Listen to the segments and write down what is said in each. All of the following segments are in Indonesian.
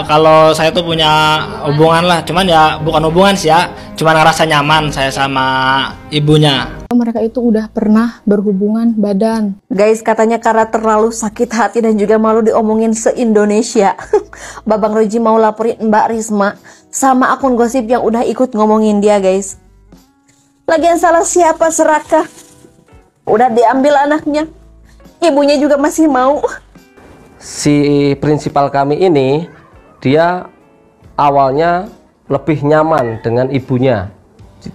kalau saya tuh punya hubungan lah, cuman ya bukan hubungan sih ya, cuman ngerasa nyaman saya sama ibunya. Mereka itu udah pernah berhubungan badan. Guys, katanya karena terlalu sakit hati dan juga malu diomongin se-Indonesia. Babang Roji mau laporin Mbak Risma sama akun gosip yang udah ikut ngomongin dia, guys. Lagian salah siapa serakah? Udah diambil anaknya, ibunya juga masih mau. Si prinsipal kami ini, dia awalnya lebih nyaman dengan ibunya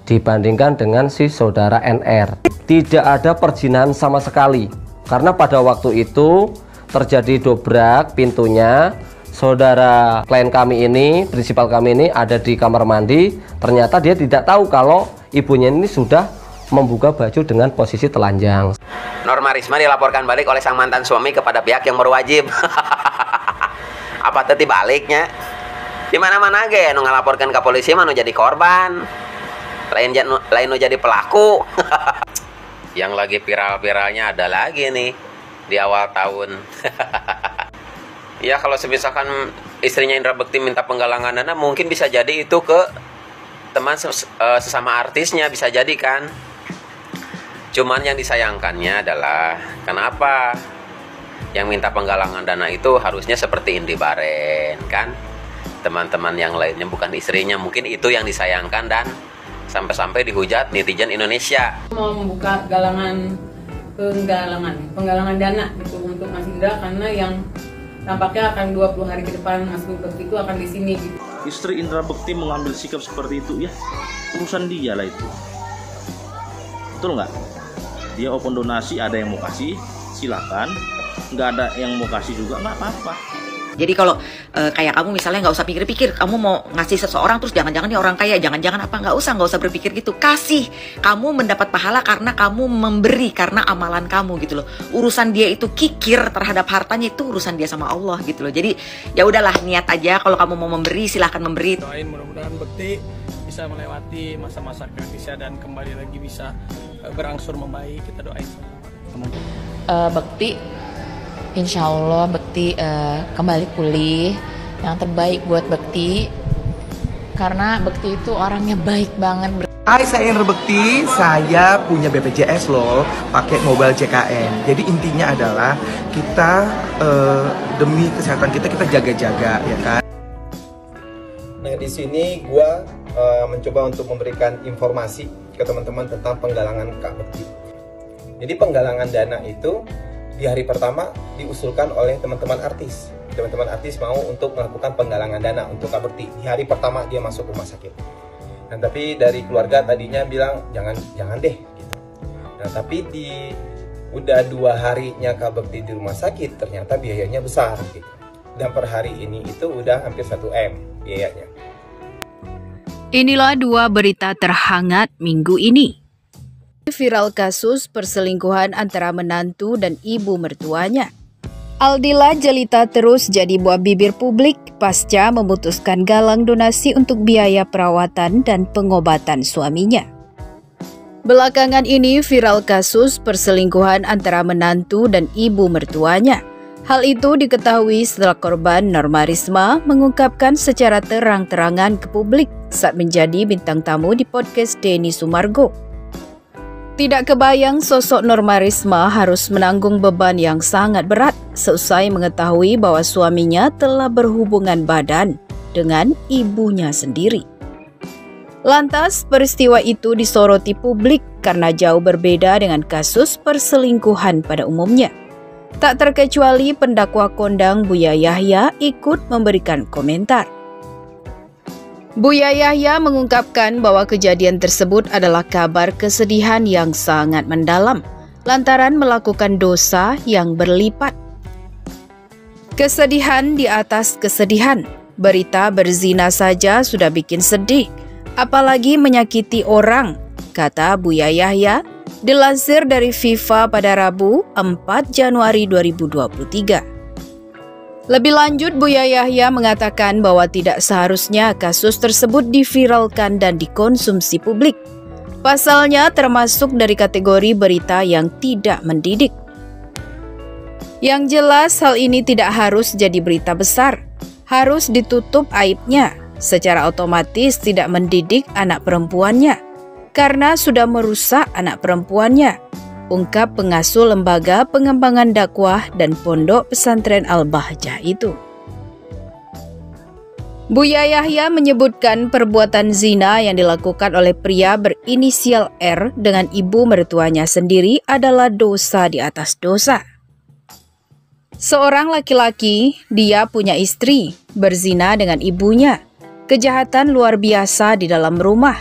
dibandingkan dengan si saudara NR. Tidak ada perzinahan sama sekali, karena pada waktu itu terjadi dobrak pintunya. Saudara klien kami ini, prinsipal kami ini ada di kamar mandi. Ternyata dia tidak tahu kalau ibunya ini sudah membuka baju dengan posisi telanjang. Norma Risma dilaporkan balik oleh sang mantan suami kepada pihak yang berwajib. Apa tadi baliknya? Di mana-mana ge nu ngalaporkan ke polisi mah nu jadi korban. Lain nu jadi pelaku. Yang lagi viral-viralnya ada lagi nih di awal tahun. Ya kalau misalkan istrinya Indra Bekti minta penggalangan dana, mungkin bisa jadi itu ke teman sesama artisnya, bisa jadi kan. Cuman yang disayangkannya adalah kenapa yang minta penggalangan dana itu harusnya seperti Indi Baren kan, teman-teman yang lainnya bukan istrinya. Mungkin itu yang disayangkan dan sampai-sampai dihujat netizen Indonesia. Mau membuka penggalangan dana gitu untuk Mas Indra, karena yang tampaknya akan 20 hari ke depan Mas Bekti itu akan di sini gitu. Istri Indra Bekti mengambil sikap seperti itu, ya urusan dia lah itu. Betul nggak? Dia open donasi, ada yang mau kasih silakan, nggak ada yang mau kasih juga nggak apa-apa. Jadi kalau kayak kamu misalnya nggak usah pikir-pikir, kamu mau ngasih seseorang terus jangan-jangan dia orang kaya, jangan-jangan apa, nggak usah berpikir gitu. Kasih, kamu mendapat pahala karena kamu memberi, karena amalan kamu gitu loh. Urusan dia itu kikir terhadap hartanya, itu urusan dia sama Allah gitu loh. Jadi ya udahlah, niat aja, kalau kamu mau memberi silahkan memberi. Doain mudah-mudahan Bekti bisa melewati masa-masa kritisnya dan kembali lagi bisa berangsur membaik. Kita doain Bekti, insya Allah Bekti kembali pulih. Yang terbaik buat Bekti, karena Bekti itu orangnya baik banget. Hai, saya Indra Bekti, saya punya BPJS loh, pakai mobile JKN. Jadi intinya adalah kita demi kesehatan kita jaga-jaga, ya kan. Nah, di sini gua mencoba untuk memberikan informasi ke teman-teman tentang penggalangan Kak Bekti. Jadi penggalangan dana itu di hari pertama diusulkan oleh teman-teman artis. Teman-teman artis mau untuk melakukan penggalangan dana untuk Kak Bekti. Di hari pertama dia masuk rumah sakit. Nah, tapi dari keluarga tadinya bilang jangan deh gitu. Nah, tapi udah 2 harinya Kak Bekti di rumah sakit, ternyata biayanya besar gitu. Dan per hari ini itu udah hampir 1 M biayanya. Inilah 2 berita terhangat minggu ini. Viral kasus perselingkuhan antara menantu dan ibu mertuanya. Aldila jelita terus jadi buah bibir publik pasca memutuskan galang donasi untuk biaya perawatan dan pengobatan suaminya. Belakangan ini viral kasus perselingkuhan antara menantu dan ibu mertuanya. Hal itu diketahui setelah korban Norma Risma mengungkapkan secara terang-terangan ke publik saat menjadi bintang tamu di podcast Denny Sumargo. Tidak kebayang sosok Norma Risma harus menanggung beban yang sangat berat seusai mengetahui bahwa suaminya telah berhubungan badan dengan ibunya sendiri. Lantas, peristiwa itu disoroti publik karena jauh berbeda dengan kasus perselingkuhan pada umumnya. Tak terkecuali pendakwa kondang Buya Yahya ikut memberikan komentar. Buya Yahya mengungkapkan bahwa kejadian tersebut adalah kabar kesedihan yang sangat mendalam lantaran melakukan dosa yang berlipat. Kesedihan di atas kesedihan, berita berzina saja sudah bikin sedih, apalagi menyakiti orang, kata Buya Yahya, dilansir dari FIFA pada Rabu 4 Januari 2023. Lebih lanjut, Buya Yahya mengatakan bahwa tidak seharusnya kasus tersebut diviralkan dan dikonsumsi publik. Pasalnya termasuk dari kategori berita yang tidak mendidik. Yang jelas hal ini tidak harus jadi berita besar. harus ditutup aibnya, secara otomatis tidak mendidik anak perempuannya karena sudah merusak anak perempuannya, ungkap pengasuh Lembaga Pengembangan Dakwah dan Pondok Pesantren Al-Bahjah itu. Buya Yahya menyebutkan perbuatan zina yang dilakukan oleh pria berinisial R dengan ibu mertuanya sendiri adalah dosa di atas dosa. Seorang laki-laki, dia punya istri, berzina dengan ibunya. Kejahatan luar biasa di dalam rumah.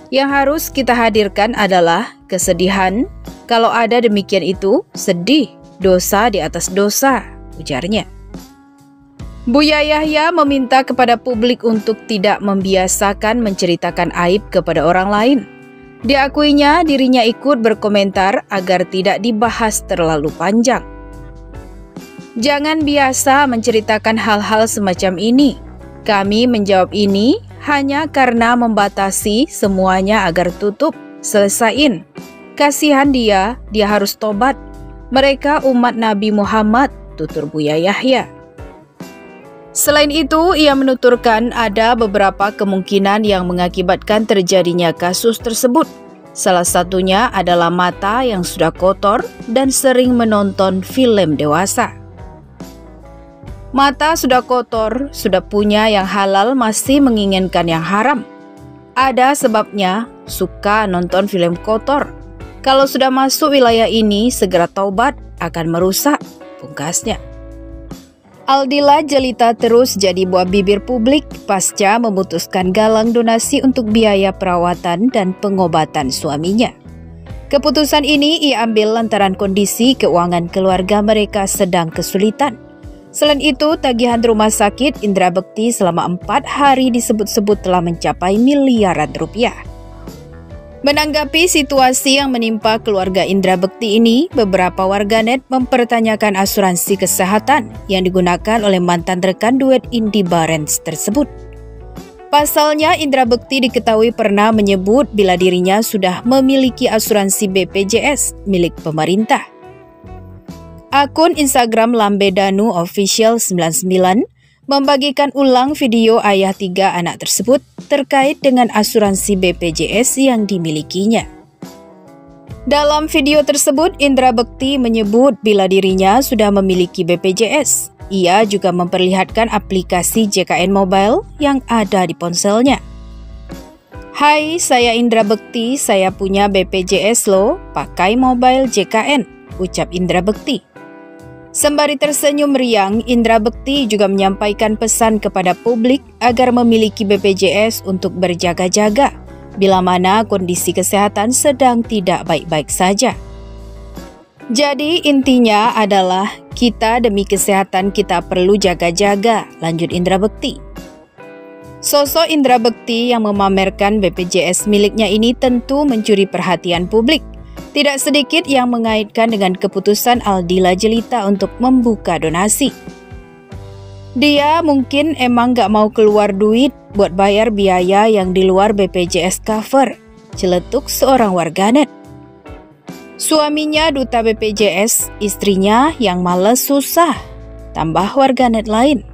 Yang harus kita hadirkan adalah kesedihan. Kalau ada demikian itu, sedih, dosa di atas dosa, ujarnya. Buya Yahya meminta kepada publik untuk tidak membiasakan menceritakan aib kepada orang lain. Diakuinya dirinya ikut berkomentar agar tidak dibahas terlalu panjang. Jangan biasa menceritakan hal-hal semacam ini. Kami menjawab ini hanya karena membatasi semuanya agar tutup, selesain. Kasihan dia harus tobat. Mereka umat Nabi Muhammad, tutur Buya Yahya. Selain itu, ia menuturkan ada beberapa kemungkinan yang mengakibatkan terjadinya kasus tersebut. Salah satunya adalah mata yang sudah kotor dan sering menonton film dewasa. Mata sudah kotor, sudah punya yang halal masih menginginkan yang haram. Ada sebabnya, suka nonton film kotor. Kalau sudah masuk wilayah ini, segera taubat, akan merusak, pungkasnya. Aldila jelita terus jadi buah bibir publik pasca memutuskan galang donasi untuk biaya perawatan dan pengobatan suaminya. Keputusan ini ia ambil lantaran kondisi keuangan keluarga mereka sedang kesulitan. Selain itu, tagihan rumah sakit Indra Bekti selama 4 hari disebut-sebut telah mencapai miliaran rupiah. Menanggapi situasi yang menimpa keluarga Indra Bekti ini, beberapa warganet mempertanyakan asuransi kesehatan yang digunakan oleh mantan rekan duet Indy Barens tersebut. Pasalnya, Indra Bekti diketahui pernah menyebut bila dirinya sudah memiliki asuransi BPJS milik pemerintah. Akun Instagram Lambedanu Official 99 membagikan ulang video ayah 3 anak tersebut terkait dengan asuransi BPJS yang dimilikinya. Dalam video tersebut, Indra Bekti menyebut bila dirinya sudah memiliki BPJS. Ia juga memperlihatkan aplikasi JKN Mobile yang ada di ponselnya. Hai, saya Indra Bekti, saya punya BPJS loh, pakai mobile JKN, ucap Indra Bekti. Sembari tersenyum riang, Indra Bekti juga menyampaikan pesan kepada publik agar memiliki BPJS untuk berjaga-jaga bila mana kondisi kesehatan sedang tidak baik-baik saja. Jadi intinya adalah kita demi kesehatan kita perlu jaga-jaga, lanjut Indra Bekti. Sosok Indra Bekti yang memamerkan BPJS miliknya ini tentu mencuri perhatian publik. Tidak sedikit yang mengaitkan dengan keputusan Aldila Jelita untuk membuka donasi. Dia mungkin emang gak mau keluar duit buat bayar biaya yang di luar BPJS cover, celetuk seorang warganet. Suaminya duta BPJS, istrinya yang males susah, tambah warganet lain.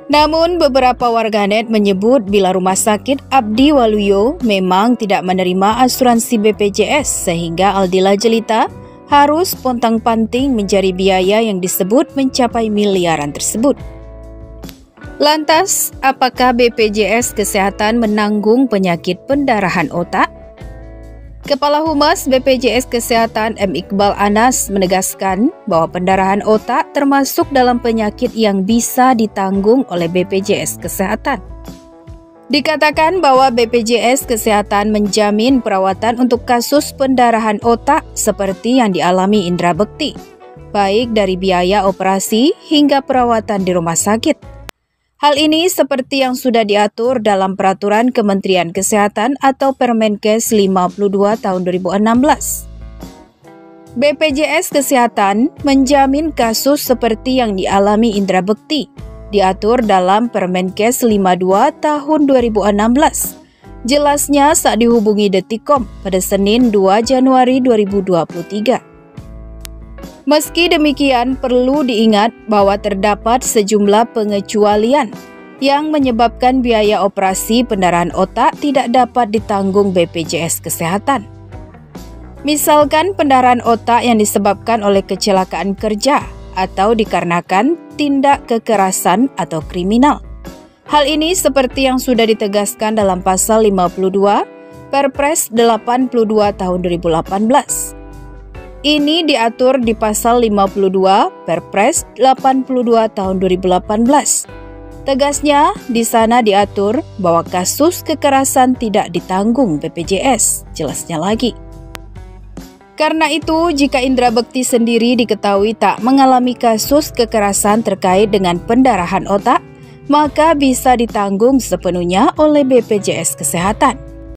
Namun beberapa warganet menyebut bila Rumah Sakit Abdi Waluyo memang tidak menerima asuransi BPJS sehingga Aldila Jelita harus pontang-panting mencari biaya yang disebut mencapai miliaran tersebut. Lantas, apakah BPJS Kesehatan menanggung penyakit pendarahan otak? Kepala Humas BPJS Kesehatan M. Iqbal Anas menegaskan bahwa pendarahan otak termasuk dalam penyakit yang bisa ditanggung oleh BPJS Kesehatan. Dikatakan bahwa BPJS Kesehatan menjamin perawatan untuk kasus pendarahan otak seperti yang dialami Indra Bekti, baik dari biaya operasi hingga perawatan di rumah sakit. Hal ini seperti yang sudah diatur dalam Peraturan Kementerian Kesehatan atau Permenkes 52 tahun 2016. BPJS Kesehatan menjamin kasus seperti yang dialami Indra Bekti, diatur dalam Permenkes 52 tahun 2016. Jelasnya saat dihubungi Detikcom pada Senin 2 Januari 2023. Meski demikian, perlu diingat bahwa terdapat sejumlah pengecualian yang menyebabkan biaya operasi pendarahan otak tidak dapat ditanggung BPJS Kesehatan. Misalkan pendarahan otak yang disebabkan oleh kecelakaan kerja atau dikarenakan tindak kekerasan atau kriminal. Hal ini seperti yang sudah ditegaskan dalam pasal 52 Perpres 82 tahun 2018. Ini diatur di pasal 52 Perpres 82 tahun 2018. Tegasnya, di sana diatur bahwa kasus kekerasan tidak ditanggung BPJS, jelasnya lagi. Karena itu, jika indera bekti sendiri diketahui tak mengalami kasus kekerasan terkait dengan pendarahan otak, maka bisa ditanggung sepenuhnya oleh BPJS Kesehatan.